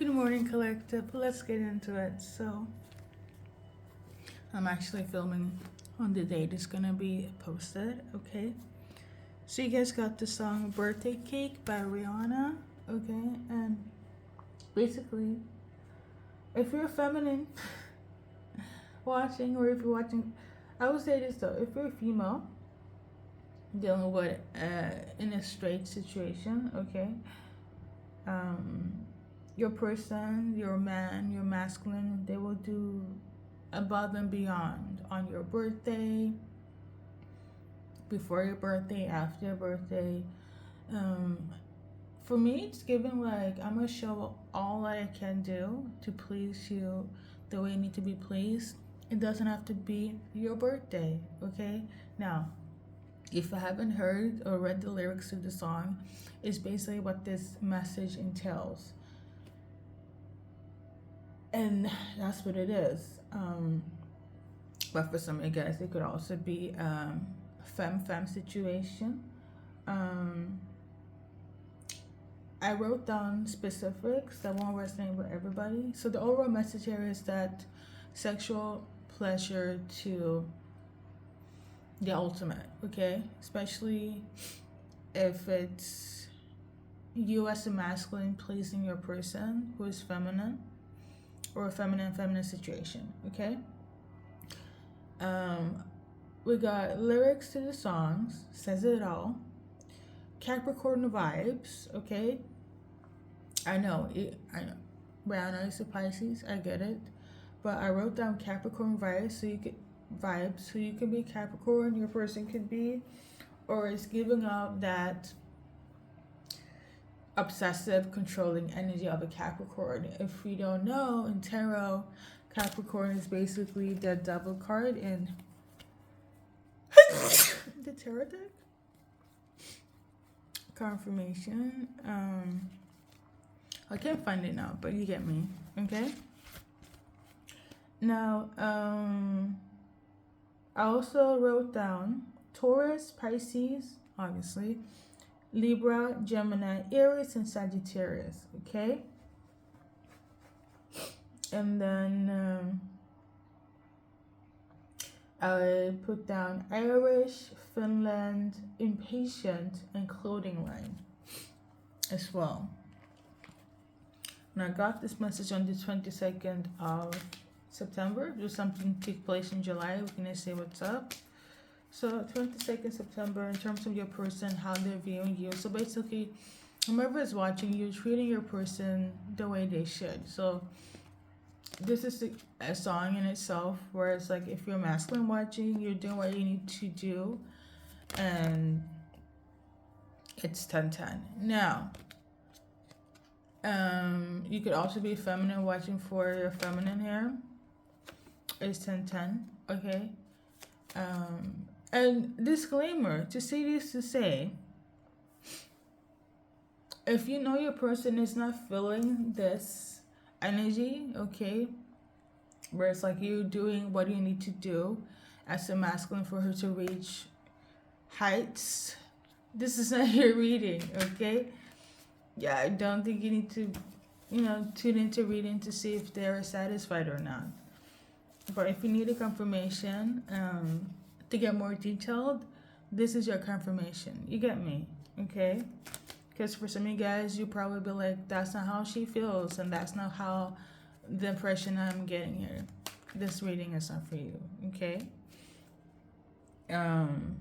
Good morning, collective. Let's get into it. So, I'm actually filming on the date it's gonna be posted, okay? So, you guys got the song Birthday Cake by Rihanna, okay? And basically, if you're feminine watching, or if you're watching, I would say this though, if you're a female dealing with in a straight situation, okay? Your person, your man, your masculine, they will do above and beyond on your birthday, before your birthday, after your birthday. Um, for me, it's given like I'm gonna show all I can do to please you the way you need to be pleased. It doesn't have to be your birthday, okay? Now, if you haven't heard or read the lyrics to the song, it's basically what this message entails. And that's what it is. But for some of you guys, it could also be femme situation. I wrote down specifics that won't resonate with everybody. So the overall message here is that sexual pleasure to the ultimate, okay? Especially if it's you as a masculine pleasing your person who is feminine, or a feminine situation, okay? We got lyrics to the songs, says it all. Capricorn vibes, okay? I know. Rihanna is a Pisces, I get it. But I wrote down Capricorn vibes so you can be Capricorn, your person could be, or it's giving out that obsessive, controlling energy of a Capricorn. If we don't know, in tarot, Capricorn is basically the devil card in the tarot deck. Confirmation. I can't find it now, but you get me, okay? Now, I also wrote down Taurus, Pisces, obviously, Libra, Gemini, Aries, and Sagittarius, okay? And then I put down Irish, Finland, impatient, and clothing line as well. And I got this message on the 22nd of September. There's something took place in July. We're gonna say what's up. So 22nd September, in terms of your person, how they're viewing you. So basically, whoever is watching, you're treating your person the way they should. So this is a song in itself where it's like, if you're masculine watching, you're doing what you need to do. And it's 10-10. Now, you could also be feminine watching for your feminine here. It's 10-10, okay? And disclaimer, to say this to say, if you know your person is not feeling this energy, okay, where it's like you doing what you need to do as a masculine for her to reach heights, this is not your reading, okay? Yeah, I don't think you need to, tune into reading to see if they're satisfied or not. But if you need a confirmation, to get more detailed, this is your confirmation. You get me, okay? Because for some of you guys, you probably be like, that's not how she feels, and that's not how the impression I'm getting here. This reading is not for you, okay? And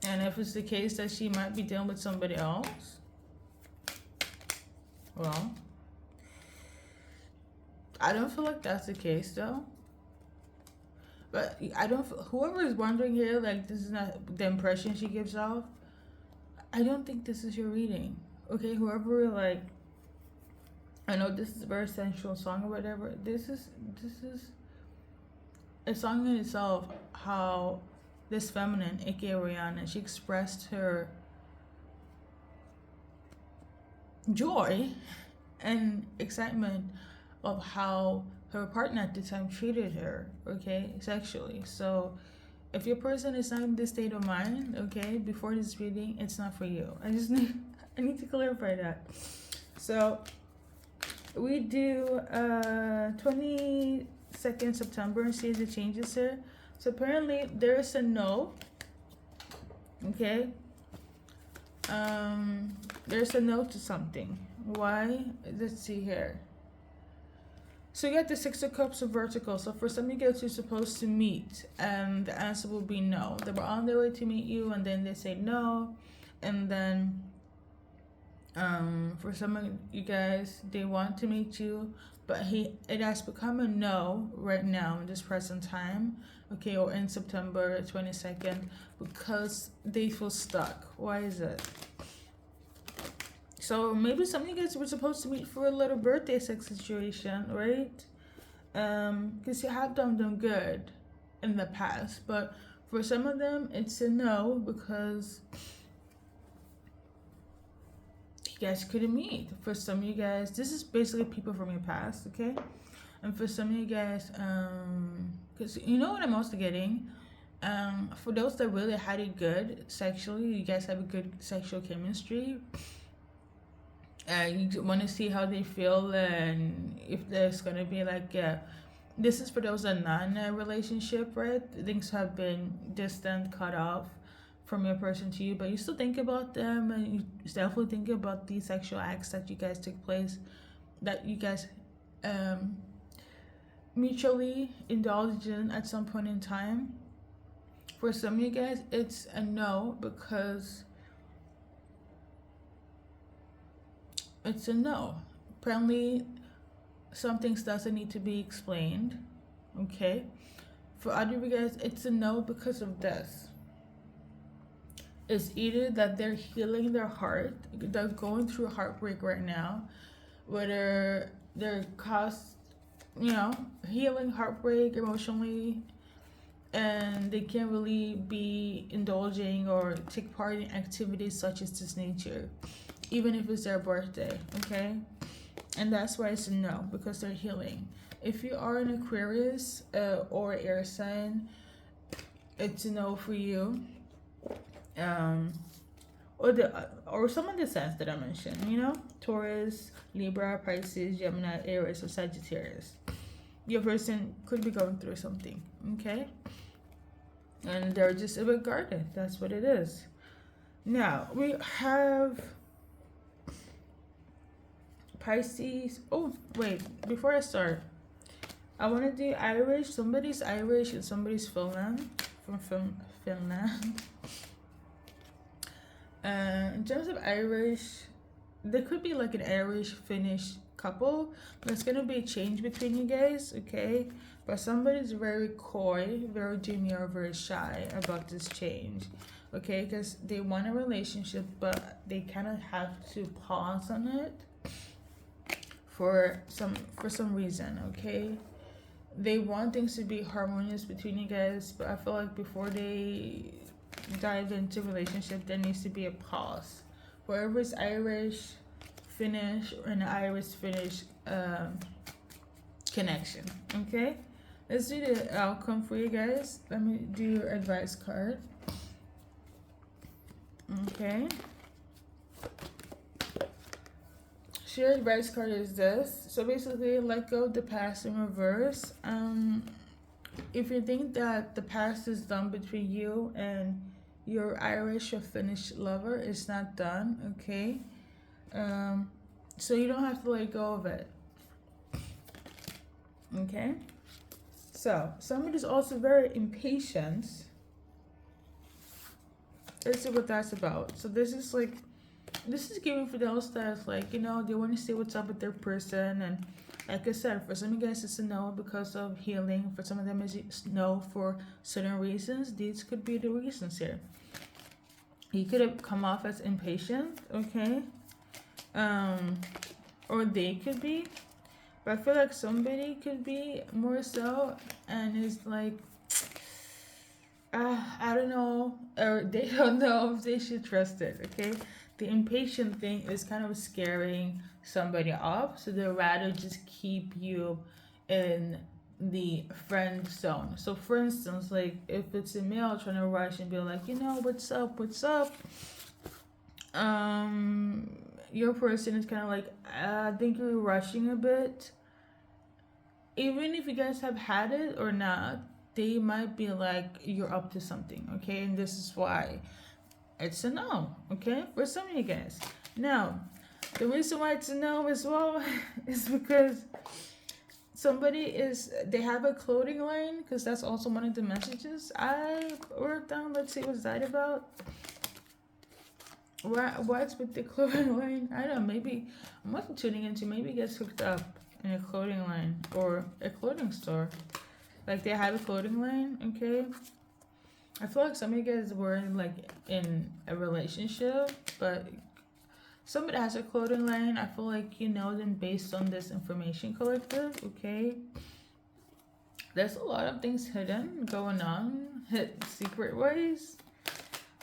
if it's the case that she might be dealing with somebody else, well, I don't feel like that's the case though. But I don't. Whoever is wondering here, like, this is not the impression she gives off, I don't think this is your reading. Okay, whoever, like, I know this is a very sensual song or whatever. This is a song in itself. How this feminine, aka Rihanna, she expressed her joy and excitement of how her partner at the time treated her, okay, sexually. So if your person is not in this state of mind, okay, before this reading, it's not for you. I just need, I need to clarify that. So we do 22nd September and see the changes here. So apparently there's a no. Okay. There's a no to something. Why? Let's see here. So you got the Six of Cups of vertical. So for some of you guys you're supposed to meet, and the answer will be no. They were on their way to meet you, and then they say no, and then for some of you guys they want to meet you, but it has become a no right now in this present time, okay, or in September 22nd, because they feel stuck. Why is it? So maybe some of you guys were supposed to meet for a little birthday sex situation, right? Because you have done them good in the past, but for some of them it's a no because you guys couldn't meet. For some of you guys, this is basically people from your past, okay? And for some of you guys, because you know what I'm also getting, for those that really had it good sexually, you guys have a good sexual chemistry. You want to see how they feel and if there's going to be like, this is for those that are not in a relationship, right? Things have been distant, cut off from your person to you, but you still think about them, and you definitely think about these sexual acts that you guys took place, that you guys mutually indulged in at some point in time. For some of you guys, it's a no because it's a no. Apparently, some things doesn't need to be explained, okay? For other of you guys, it's a no because of this. It's either that they're healing their heart, they're going through heartbreak right now, whether they're healing heartbreak emotionally, and they can't really be indulging or take part in activities such as this nature, even if it's their birthday, okay? And that's why it's a no, because they're healing. If you are an Aquarius or air sign, it's a no for you. Or some of the signs that I mentioned, Taurus, Libra, Pisces, Gemini, Aries, or Sagittarius. Your person could be going through something, okay? And they're just a bit guarded. That's what it is. Now, we have Pisces. Oh, wait. Before I start, I want to do Irish. Somebody's Irish and somebody's Finland. From Finland. In terms of Irish, there could be like an Irish-Finnish couple. There's going to be a change between you guys, okay? But somebody's very coy, very demure, very shy about this change, okay? Because they want a relationship, but they kind of have to pause on it for some reason, okay? They want things to be harmonious between you guys, but I feel like before they dive into relationship, there needs to be a pause. Whoever's Irish, Finnish, or an Irish-Finnish connection, okay? Let's do the outcome for you guys. Let me do your advice card. Okay. So your advice card is this. So basically, let go of the past in reverse. If you think that the past is done between you and your Irish or Finnish lover, it's not done, okay? So you don't have to let go of it. Okay? So, somebody's also very impatient. Let's see what that's about. So this is giving for those that's like, they want to see what's up with their person. And like I said, for some of you guys it's a no because of healing. For some of them it's no for certain reasons. These could be the reasons here. He could have come off as impatient, okay? Or they could be. But I feel like somebody could be more so and is like, I don't know, or they don't know if they should trust it, okay? The impatient thing is kind of scaring somebody off, so they'd rather just keep you in the friend zone. So for instance, like if it's a male trying to rush and be like, what's up, um your person is kind of like, I think you're rushing a bit. Even if you guys have had it or not, they might be like, you're up to something, okay? And this is why it's a no, okay? For some of you guys. Now, the reason why it's a no as well is because they have a clothing line, because that's also one of the messages I wrote down. Let's see, what's that about? What's with the clothing line? I don't know, maybe I'm also tuning into, maybe it gets hooked up in a clothing line or a clothing store. Like they have a clothing line, okay? I feel like some of you guys were in a relationship, but somebody has a clothing line. I feel like you know them based on this information collective, okay? There's a lot of things hidden going on, secret ways.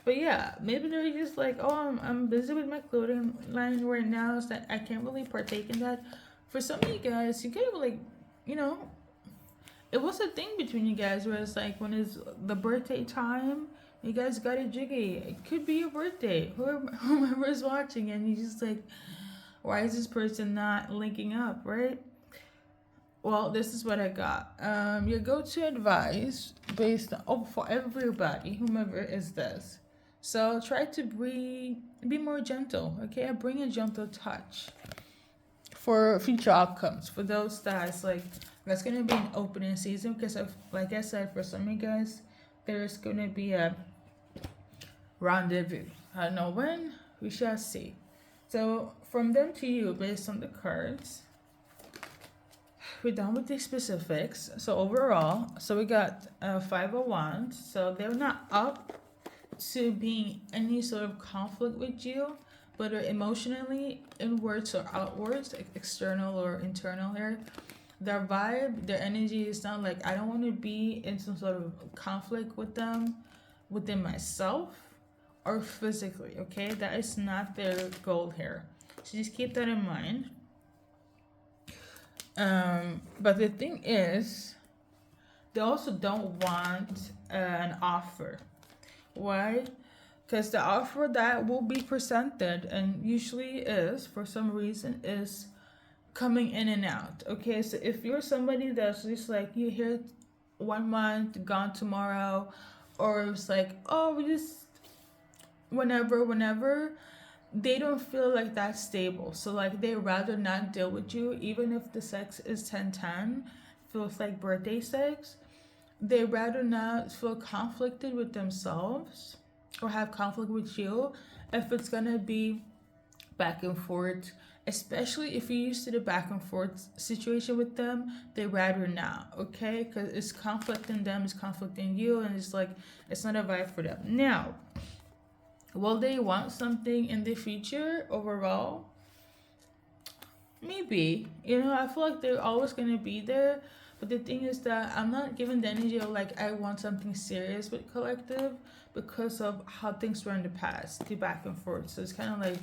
But yeah, maybe they're just like, oh, I'm busy with my clothing line right now, so I can't really partake in that. For some of you guys, you could have it was a thing between you guys where it's like when it's the birthday time, you guys got it jiggy. It could be your birthday, whoever is watching, and you just like, why is this person not linking up, right? Well, this is what I got. Your go-to advice based on, for everybody, whomever is this. So try to be more gentle, okay? Bring a gentle touch for future outcomes. For those that's gonna be an opening season, because like I said, for some of you guys, there's gonna be a rendezvous. I don't know when, we shall see. So from them to you, based on the cards, we're done with the specifics. So overall, so we got 5 of Wands. So they're not up to being any sort of conflict with you, but are emotionally inwards or outwards, like external or internal here. Their vibe, their energy is not like, I don't want to be in some sort of conflict with them within myself or physically, okay? That is not their goal here. So just keep that in mind. But the thing is, they also don't want an offer. Why? Because the offer that will be presented, and usually is, for some reason, is coming in and out. Okay, so if you're somebody that's just like, you here 1 month, gone tomorrow, or it's like, oh, we just whenever, they don't feel like that's stable. So like they rather not deal with you, even if the sex is 10-10, feels like birthday sex. They rather not feel conflicted with themselves or have conflict with you if it's gonna be back and forth. Especially if you're used to the back and forth situation with them, they rather not, okay? Because it's conflicting them, it's conflicting you, and it's like, it's not a vibe for them. Now, will they want something in the future overall? Maybe. I feel like they're always going to be there. But the thing is that I'm not giving the energy of like, I want something serious with collective because of how things were in the past, the back and forth. So it's kind of like,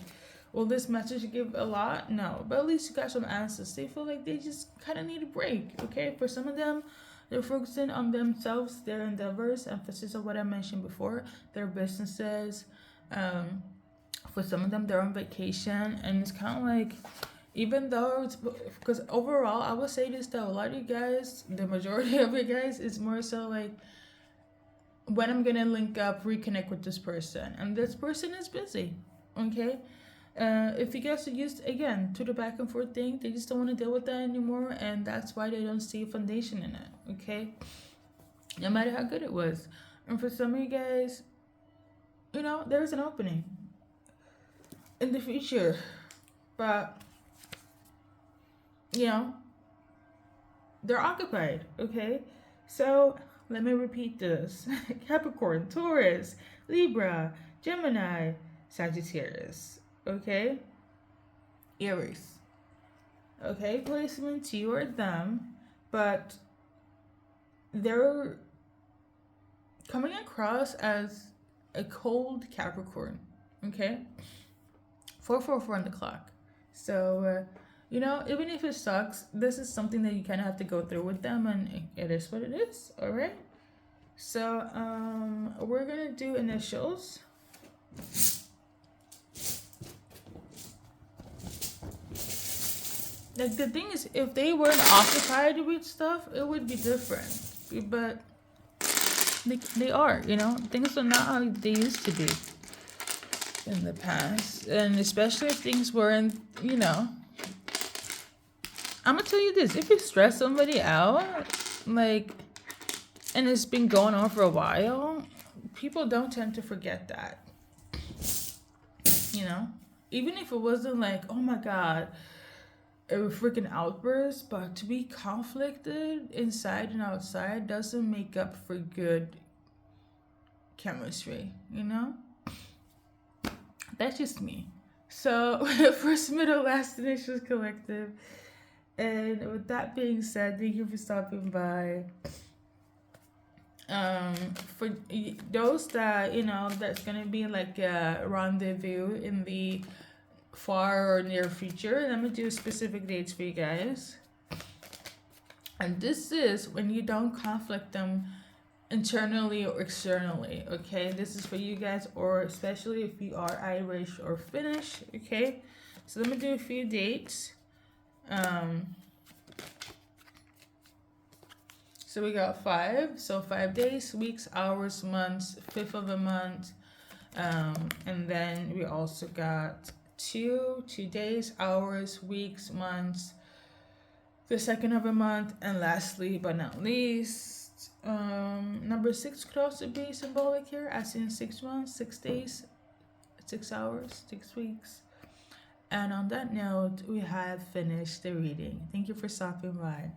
will this message give a lot? No. But at least you got some answers. They feel like they just kind of need a break, okay? For some of them, they're focusing on themselves, their endeavors, emphasis on what I mentioned before, their businesses. For some of them, they're on vacation, and it's kind of like, even though it's, because overall, I will say this though, a lot of you guys, the majority of you guys, is more so like, when I'm gonna link up, reconnect with this person, and this person is busy, okay? If you guys are used, again, to the back and forth thing, they just don't want to deal with that anymore, and that's why they don't see a foundation in it, okay? No matter how good it was. And for some of you guys, there's an opening in the future, but they're occupied, okay? So let me repeat this. Capricorn, Taurus, Libra, Gemini, Sagittarius, okay? Aries, okay? Placement, you or them, but they're coming across as a cold Capricorn, okay? 444 on the clock. So You know, even if it sucks, this is something that you kind of have to go through with them, and it is what it is. All right. So we're gonna do initials. Like the thing is, if they weren't occupied with stuff, it would be different. But they are, you know, things are not how they used to be in the past, and especially if things weren't, you know. I'm gonna tell you this: if you stress somebody out, like, and it's been going on for a while, people don't tend to forget that. You know, even if it wasn't like, oh my god, a freaking outburst, but to be conflicted inside and outside doesn't make up for good chemistry, you know? That's just me. So, first, middle, last initials collective. And with that being said, thank you for stopping by. For those that, you know, that's gonna be like a rendezvous in the far or near future, let me do specific dates for you guys. And this is when you don't conflict them internally or externally, okay? This is for you guys, or especially if you are Irish or Finnish, okay? So let me do a few dates. So we got 5, so 5 days, weeks, hours, months, 5th of a month, and then we also got 2 days, hours, weeks, months, the 2nd of a month, and lastly but not least, number 6 could also be symbolic here, as in 6 months, 6 days, 6 hours, 6 weeks. And on that note, we have finished the reading. Thank you for stopping by.